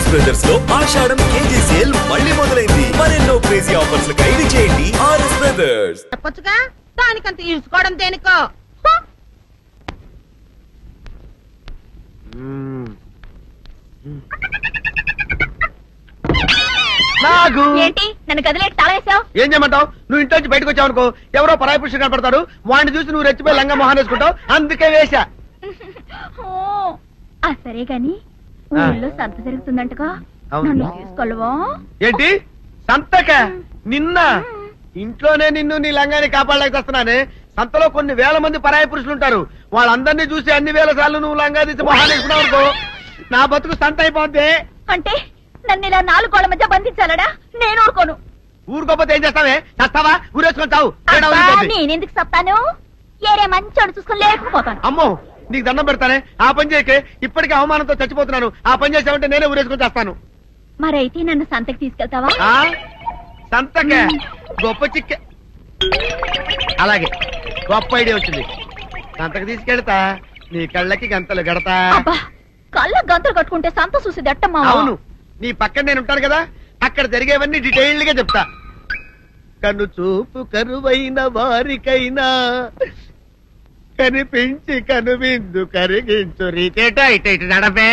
RS brothers లో ఆషాఢం KG sale మళ్ళీ మొదలైంది. మరెన్నో క్రేజీ ఆఫర్స్ ఖైదీ చేయండి ఆర్ఎస్ బ్రదర్స్. చెప్పొచ్చుగా, దానికంత ఇరుచుకోవడం దేనికో. ఏంటి నన్ను గదిలేటి తాళేసావు? ఏం చేయమంటావు? నువ్వు ఇంట్లో నుంచి బయటకు వచ్చావు అనుకో, ఎవరో పరాయి పురుషుడు కనపడతాడు, వాడిని చూసి నువ్వు రెచ్చిపోయి లంగా మొహాన్ వేసుకుంటావు, అందుకే వేశా. సరే గాని ఊళ్ళో సంత జరుగుతుందంటగా, నన్ను తీసుకెళ్ళవా? ఏంటి సంతక? నిన్న ఇంట్లోనే నిన్ను నీ లంగాన్ని కాపాడలేకొస్తున్నానే. సంతలో కొన్ని వేల మంది పరాయి పురుషులు ఉంటారు, వాళ్ళందరినీ చూసి అన్ని వేల సార్లు నువ్వు లంగా తీసి మొహాన్ వేసుకున్నావు అనుకో, నా బతుకు సంత అయిపోద్ది. అంటే నన్ను ఇలా 4 గోళ్ల మధ్య బంధించాలడా? నేను ఊరుకోను. ఊరుకోపోతే ఏం చేస్తావే? చస్తావా? ఊరేసుకొని చావు. నేనెందుకు చెప్తాను? ఏరే మంచోడు చూసుకుని లేకపోతాను. అమ్మో, నీకు దండం పెడతానే, ఆ పని చేయకే. ఇప్పటికే అవమానంతో చచ్చిపోతున్నాను, ఆ పని చేసావంటే నేనే ఊరేసుకొని చేస్తాను. మరైతే నన్ను సంతకి తీసుకెళ్తావా? సంతకే గొప్ప చిక్క. అలాగే, గొప్ప ఐడియా వచ్చింది. సంతకు తీసుకెళ్తా, నీ కళ్ళకి గంతలు గడతా. కళ్ళ గంతలు కట్టుకుంటే సంత చూసి దట్టమ్మా. అవును, నీ పక్కన నేను ఉంటాను కదా, అక్కడ జరిగేవన్నీ డీటెయిల్డ్ గా చెప్తా. కను చూపు కరువైన వారికైనా కనిపించి కనువిందు కరిగించు రీతేట ఇట ఇటు నడపే.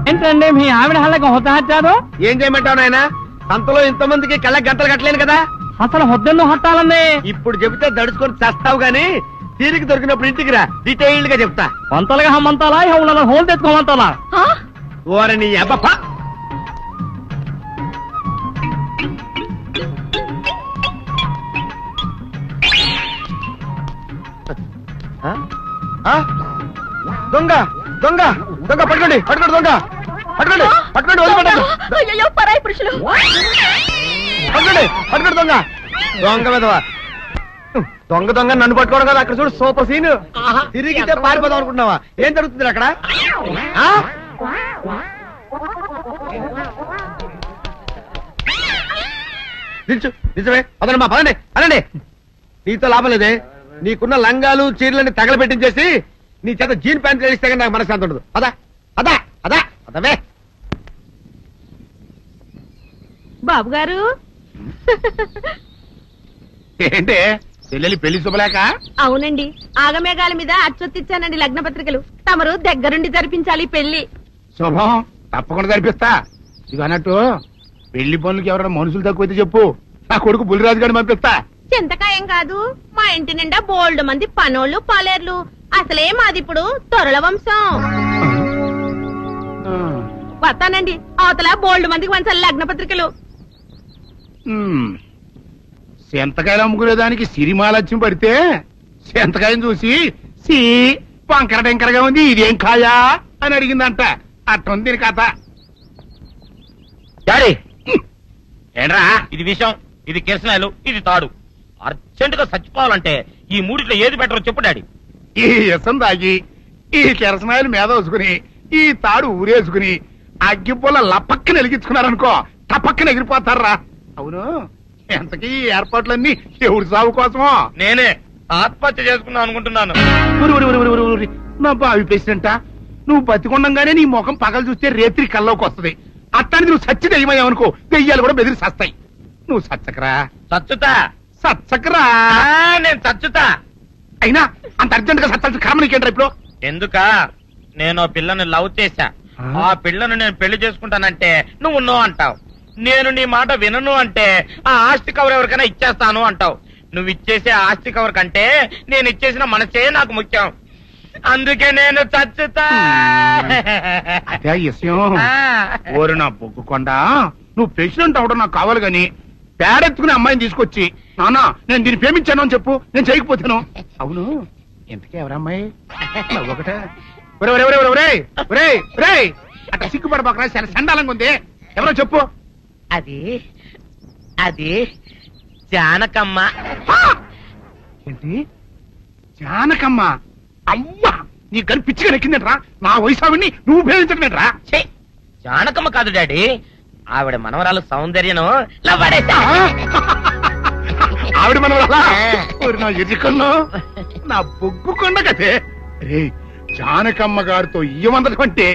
ఏంటండి మీ ఆవిడ హళ్ళకి హొత్తహచ్చారు? ఏం చేయమంటావు నాయన? సంతలో ఇంతమందికి కళ్ళకి గంటలు కట్టలేను కదా. అసలు హొద్దెందు హత్తాలండి? ఇప్పుడు చెబితే దడుచుకొని చేస్తావు గాని, తీరికి దొరికినప్పుడు ఇంటికి రా, డీటెయిల్డ్ గా చెప్తా. వంతలుగా హమ్మంతాలా, ఇవాళ హోల్ తెచ్చుకోమంటాలా? ఓరని అబ్బప్ప. దొంగ దొంగ దొంగ, పట్టుకోండి పట్టుకోండి, దొంగ పట్టుకోండి పట్టుకోండి, వదిలిపెట్టండి. అయ్యో పరాయి పురుషులు. పట్టుకోండి పట్టుకోండి, దొంగ దొంగ విధవా. దొంగ దొంగ నన్ను పట్టుకోవడం కదా, అక్కడ చూడు సూపర్ సీన్. తిరిగితే పారిపోదాం అనుకుంటున్నావా? ఏం జరుగుతుంది అక్కడ? నిజమే, అదనమ్మా, పదండి పదండి. నీతో లాభం లేదే, నీకున్న లంగాలు చీరలని తగలబెట్టించేసి నీ చేత జీన్ ప్యాంట్ వేస్తే కానీ నాకు మనశ్శాంతి ఉండదు. అదా అదా అదా అదవే. బాబు గారు, ఏంటే చెల్లెలి పెళ్లి శుభలేక? అవునండి, ఆగమేఘాల మీద అచ్చొత్తిచ్చానండి లగ్న పత్రికలు. తమరు దగ్గరుండి జరిపించాలి పెళ్లి. శుభం, తప్పకుండా జరిపిస్తా. ఇది అన్నట్టు పెళ్లి పనులకి ఎవరైనా మనుషులు తక్కువైతే చెప్పు, నా కొడుకు బుల్లిరాజు గారిని పంపిస్తా. చింతకాయం కాదు, మా ఇంటి నిండా బోల్డ్ మంది పనోళ్ళు పాలేర్లు. అసలే మాది ఇప్పుడు తొరల వంశం. వస్తానండి, అవతల బోల్డ్ మందికి వంచాలి లగ్న పత్రికలు. సెంతకాయలు అమ్ముకునేదానికి సిరిమాలత్యం పడితే సెంతకాయని చూసి సి వంకర టెంకరగా ఉంది, ఇదేం కాయా అని అడిగిందంట. అట్టుంది కథ. ఏంట్రా ఇది విషయం, ఇది కిరసనాయలు, ఇది తాడు. అర్జెంట్ గా చచ్చిపోవాలంటే ఈ మూడిట్లో ఏది బెటర్ చెప్పు డాడీ. ఈ ఇసం తాగి ఈ కిరసనాయలు మీద వేసుకుని ఈ తాడు ఊరేసుకుని అగ్గిపూల లపక్కన వెలిగించుకున్నారనుకో, టపక్కన ఎగిరిపోతారా. అవును, ఎంతకీ ఈ ఏర్పాట్లన్నీ ఎవరి సాగు కోసమో? నేనే ఆత్మహత్య చేసుకున్నాను అనుకుంటున్నాను. నా బావి ప్రెసిడెంట, నువ్వు బతికొండంగానే నీ ముఖం పగలు చూస్తే రేత్రి కల్లోకి వస్తుంది. అట్టాన్ని నువ్వు సచ్చి దెయ్యమయ్యావనుకో, దెయ్యాలు కూడా బెదిరి సస్తాయి. నువ్వు సచ్చకరా చచ్చుతా, సచ్చకరా. నేను చచ్చుతా. అయినా అంత అర్జెంట్ గా సచ్చాల్సిన కర్మ నీకేంట్రా ఇప్పుడు? ఎందుక, నేను పిల్లని లవ్ చేశా. ఆ పిల్లను నేను పెళ్లి చేసుకుంటానంటే నువ్వు నో అంటావు. నేను నీ మాట వినను అంటే ఆ ఆస్తి కవర్ ఎవరికైనా ఇచ్చేస్తాను అంటావు. నువ్వు ఇచ్చేసే ఆస్తి కవర్ కంటే నేను ఇచ్చేసిన మనసే నాకు ముఖ్యం. అందుకే నేను చచ్చుతా. అదే విషయం. ఓరు నా బొగ్గుకొండ, నువ్వు ప్రెసిడెంట్ అవడం నాకు కావాలి గాని పేడెత్తుకునే అమ్మాయిని తీసుకొచ్చి నానా నేను దీన్ని ప్రేమించాను అని చెప్పు, నేను చేయకపోతాను. అవును, ఎంతకే ఎవరమ్మాయి? ఒకటే అట్లా సిగ్గుపడబాకరా, చాలా సండాలంగా ఉంది. ఎవరో చెప్పు. అది అది జానకమ్మ. ఏంటి జానకమ్మ? అమ్మా, నీ కని పిచ్చిగా నెక్కిందంట్రా. నా వయసావిని నువ్వు ప్రేమించట్లేట్రా. జానకమ్మ కాదు డాడీ, ఆవిడ మనవరాలు సౌందర్యను ఆవిడ మనవరాలా? నా ఎరుకల్లో నా బొగ్గు కొండ కదే. రే, జానకమ్మ గారితో ఇయ్యమందడం అంటే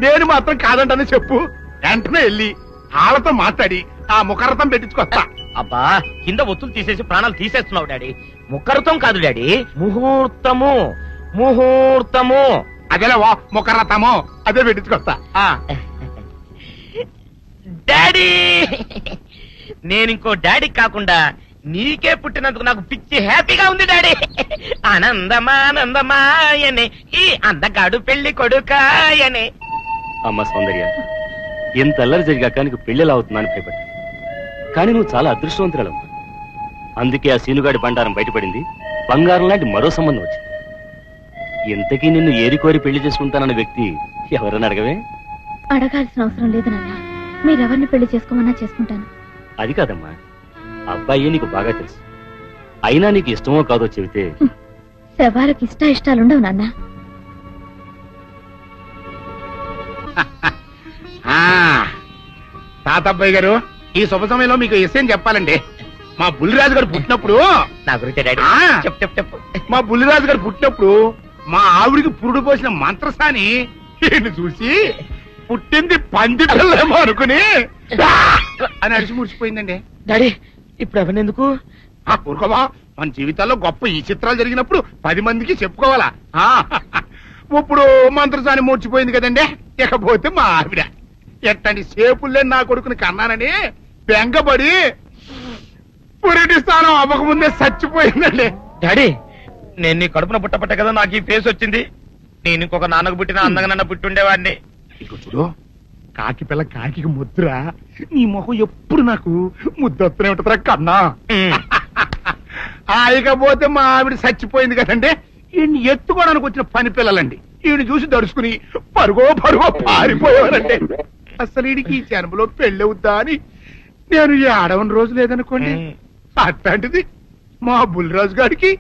నేను మాత్రం కాదంటని చెప్పు. వెంటనే వెళ్ళి వాళ్ళతో మాట్లాడి ఆ ముఖరథం పెట్టించుకొస్తా. అబ్బా కింద ఒత్తులు తీసేసి ప్రాణాలు తీసేస్తున్నావు డాడీ. ముఖర్తం కాదు డాడీ, ముహూర్తము. ముహూర్తము అదేలే ముఖరథము, అదే పెట్టించుకొస్తా. డాడీ నేను ఇంకో డాడీ కాకుండా నీకే పుట్టినందుకు నాకు పిచ్చి హ్యాపీగా ఉంది డాడీ. ఆనందమానందమాయనే ఈ అందగాడు పెళ్లి కొడుకాయనే. అమ్మ సౌందర్య, ఎంత అల్లరి జరిగాక నీకు పెళ్లిలా అవుతుందని భయపడ్డా. కానీ నువ్వు చాలా అదృష్టవంతురాలమ్మా. అందుకే ఆ సీనుగాడి బండారం బయటపడింది, బంగారం లాంటి మరో సంబంధం వచ్చింది. ఇంతకీ నిన్ను ఏరికోరి పెళ్లి చేసుకుంటానన్న వ్యక్తి ఎవరని అడగవే? అడగాల్సిన అవసరం లేదు నాన్న. మీరెవరిని పెళ్లి చేసుకోమన్నా చేసుకుంటాను. అది కాదమ్మా, అబ్బాయి నీకు బాగా తెలుసు. అయినా నీకు ఇష్టమో కాదో చెబితే. శవాలకు ఇష్టాలుండవు నాన్న. తాతబ్బాయి గారు, ఈ శుభ సమయంలో మీకు విషయం చెప్పాలండి. మా బుల్లిరాజు గారు పుట్టినప్పుడు నా గురించి డాడీ ఆ. చెప్పు చెప్పు చెప్పు. మా బుల్లిరాజు గారు పుట్టినప్పుడు మా ఆవిడికి పురుడు పోసిన మంత్రసాని ఈయన్ని చూసి పుట్టింది పంది పిల్లేమో అనుకుని "డా!" అని అడిచి ముడిచిపోయిందండి. డాడీ ఇప్పుడు అవన్నెందుకు? ఊరుకోవా, మన జీవితాల్లో గొప్ప ఈ చిత్రాలు జరిగినప్పుడు 10 మందికి చెప్పుకోవాలా. ఇప్పుడు మంత్రసాని మూర్చిపోయింది కదండి. ఇకపోతే మా ఆవిడ ఎట్టండి సేపుల్లే నా కొడుకుని కన్నానని బెంగపడి పురిటి స్థానం అవ్వకముందే చచ్చిపోయిందండి. డాడీ నేను నీ కడుపున పుట్టపట్ట కదా నాకు ఈ ఫేస్ వచ్చింది. నేను ఇంకొక నాన్నకు పుట్టిన అందంగా నన్ను పుట్టుండేవాడిని. ఇక చూడు, కాకి పిల్ల కాకి ముద్ర, నీ మొహం ఎప్పుడు నాకు ముద్దొత్తనే ఉంటుందిరా కన్నా. ఇకపోతే మా ఆవిడ చచ్చిపోయింది కదండి. ఈయన్ని ఎత్తుకోవడానికి వచ్చిన పని పిల్లలండి ఈయన చూసి దడుచుకుని పరుగో పారిపోయేవారండి. అసలు ఈడికి ఈ జన్మలో పెళ్ళవుద్దా అని నేను ఈ ఆడవని రోజు లేదనుకోండి. అట్లాంటిది మా బుల్లిరాజు గారికి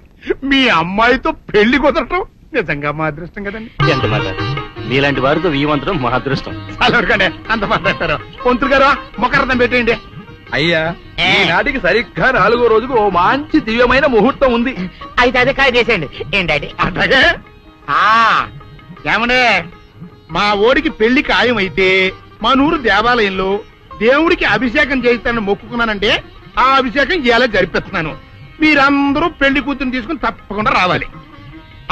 మీ అమ్మాయితో పెళ్లి కుదరటం నిజంగా మా అదృష్టం కదండి. ఎంత మాట, మీలాంటి వారితో వీయమంతరం మా అదృష్టం. చాలవరకండి, అంత మాట్లాడతారు. పొంతులు గారు మొకరదం పెట్టేయండి. అయ్యా, ఈనాటికి సరిగ్గా 4వ రోజుకు ఓ మంచి దివ్యమైన ముహూర్తం ఉంది. అయితే అదే కాయ చేసేయండి. ఏం డాడీ? అట్లాగే ఏమనే, మా ఓడికి పెళ్లి ఖాయమైతే మా నూరు దేవాలయంలో దేవుడికి అభిషేకం చేయిస్తానని మొక్కుకున్నానంటే ఆ అభిషేకం ఇలా జరిపిస్తున్నాను. మీరందరూ పెళ్లి కూతురు తీసుకుని తప్పకుండా రావాలి.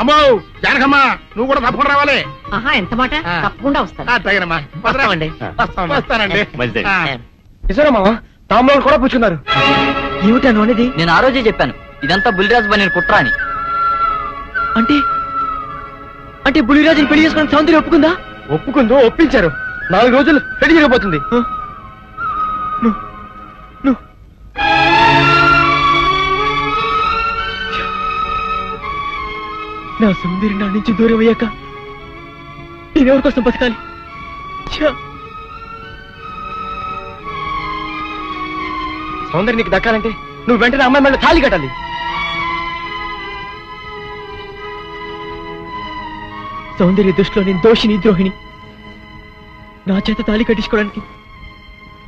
అమ్మో జానకమ్మ, నువ్వు కూడా తప్పకుండా రావాలి. ఎంత మాట, తప్పకుండా వస్తాను. అట్లాగేనమ్మా, వస్తామండి. వస్తానండి. మంచిదండి. మామ తాంబూలాలు కూడా పుచ్చుకున్నారు. ఏమిటా అనేది? నేను ఆ రోజే చెప్పాను, ఇదంతా బుల్లిరాజు బని కుట్ర అని. అంటే అంటే బుల్లిరాజుని పెళ్లి చేసుకుని సౌందర్యం ఒప్పుకుందా? ఒప్పుకుందో, ఒప్పించారు. 4 రోజులు పెళ్లి జరిగిపోతుంది. నా సౌందర్యం నా నుంచి దూరం అయ్యాక నేనెవరి కోసం బతకాలి? సౌందర్యం నీకు దక్కాలంటే నువ్వు వెంటనే అమ్మాయి మళ్ళీ తాళి కట్టాలి. సౌందర్య దృష్టిలో నేను దోషిని, ద్రోహిణి. నా చేత తాళి కట్టించుకోవడానికి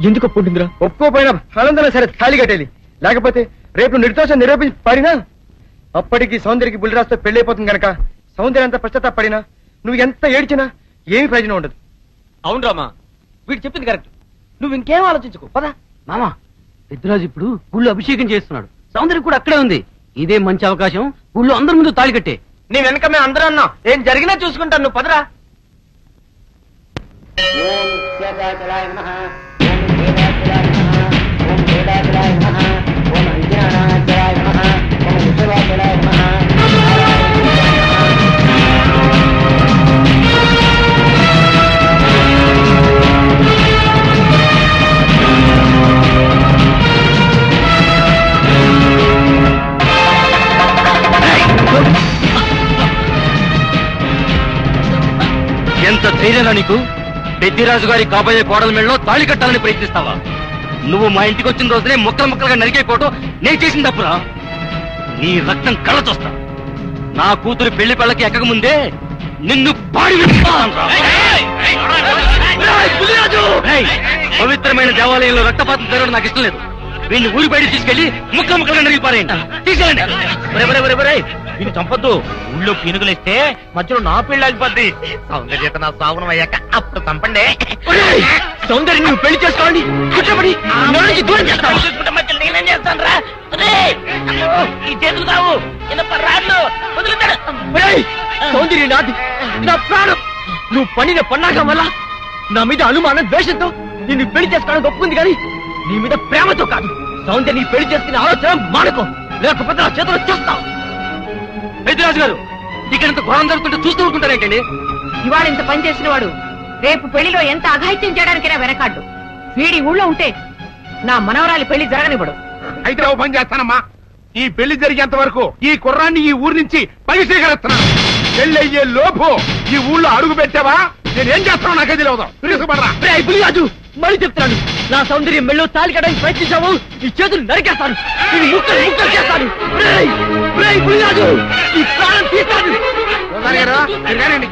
ఎందుకు ఒప్పుకుంటుందిరా? ఒప్పుకోపోయినా ఆనందం సరే తాళి కట్టేది. లేకపోతే రేపు నిర్దోషం నిరూపించి పడినా అప్పటికి సౌందర్యకి బుల్లిరాజుతో పెళ్లైపోతుంది గనక సౌందర్య అంత పశ్చాత్తాపడినా నువ్వు ఎంత ఏడ్చినా ఏమి ప్రయోజనం ఉండదు. అవును రామా, వీడు చెప్పింది కరెక్ట్. నువ్వు ఇంకేం ఆలోచించుకో, పదా. మామా, పెద్దరాజు ఇప్పుడు గుళ్ళు అభిషేకం చేస్తున్నాడు. సౌందర్యం కూడా అక్కడే ఉంది. ఇదే మంచి అవకాశం, గుళ్ళు అందరి ముందు తాళి కట్టే. నీ వెనక మేము అందరూ అన్నాం. ఏం జరిగినా చూసుకుంటాను, నువ్వు పదరా. ఎంత ధైర్యంగా నీకు? పెద్దిరాజు గారి కాబోయే కోడల మెళ్ళలో తాళి కట్టాలని ప్రయత్నిస్తావా? నువ్వు మా ఇంటికి వచ్చిన రోజునే ముక్కలు ముక్కలుగా నరికేయకోవటం నేను చేసిన తప్పురా. నీ రక్తం కళ్ళ చూస్తా. నా కూతురు పెళ్లి పళ్ళకి ఎక్కక ముందే నిన్ను పాడి పవిత్రమైన దేవాలయంలో రక్తపాతం జరగడం నాకు ఇష్టం లేదు. వీడిని ఊరి బయట తీసుకెళ్లి ముక్కలు ముక్కలుగా నరిగిపారేయండి. తీసుకెళ్ళండి. వీళ్ళు చంపొద్దు. ఊళ్ళో పీనుగులేస్తే మధ్యలో నా పెళ్లి ఆగిపోద్ది. సౌందర్యత నా సాగునం అయ్యాక అప్పుడు చంపండి. సౌందర్యం నువ్వు పెళ్లి చేసుకోండి కష్టపడి నా నుంచి దూరం చేస్తావా? చేసుకుంటే మధ్యలో నేనేం చేస్తాను రా? ఈ చేతులు కావు రాళ్ళు వదులుతాడు. ఒరేయ్, సౌందర్యం నాది, నా ప్రాణం. నువ్వు పండిన పన్నాగం వల్ల నా మీద అనుమానం ద్వేషంతో నిన్ను పెళ్లి చేసుకోవడానికి ఒప్పుకుంది కానీ నీ మీద ప్రేమతో కాదు. సౌందర్యం నీ పెళ్లి చేసుకునే ఆలోచన మానుకో, లేకపోతే నా చేతులు చేస్తావు. పెద్దరాజు గారు ఇక్కడంత ఘోరం జరుగుతుంటే చూస్తూ ఊరుకుంటారేంటండి? ఇవాళ ఇంత పని చేసిన వాడు రేపు పెళ్లిలో ఎంత అఘాయిత్యం చేయడానికైనా వెనకాడ్డు. వీడి ఊళ్ళో ఉంటే నా మనవరాలి పెళ్లి జరగనివ్వడు. అయితే ఓ పని చేస్తానమ్మా, ఈ పెళ్లి జరిగేంత వరకు ఈ కుర్రాన్ని ఈ ఊరి నుంచి పరిశీలిస్తున్నాను. పెళ్లి అయ్యే లోపు ఈ ఊళ్ళో అడుగు పెట్టావా నేనేం చేస్తానో నాకే తెలియదు. తెలుసుపడరా. పులిరాజు మళ్ళీ చెప్తున్నాను, నా సౌందర్యం మెళ్ళో తాలి కట్టడానికి ప్రయత్నించావు, ఈ చేతులు నరికేస్తాను, ఇది ముక్కలు ముక్కలు చేస్తాను. పులిరాజు ఈ ప్రాణం తీస్తాను. మీరు కానివ్వండి.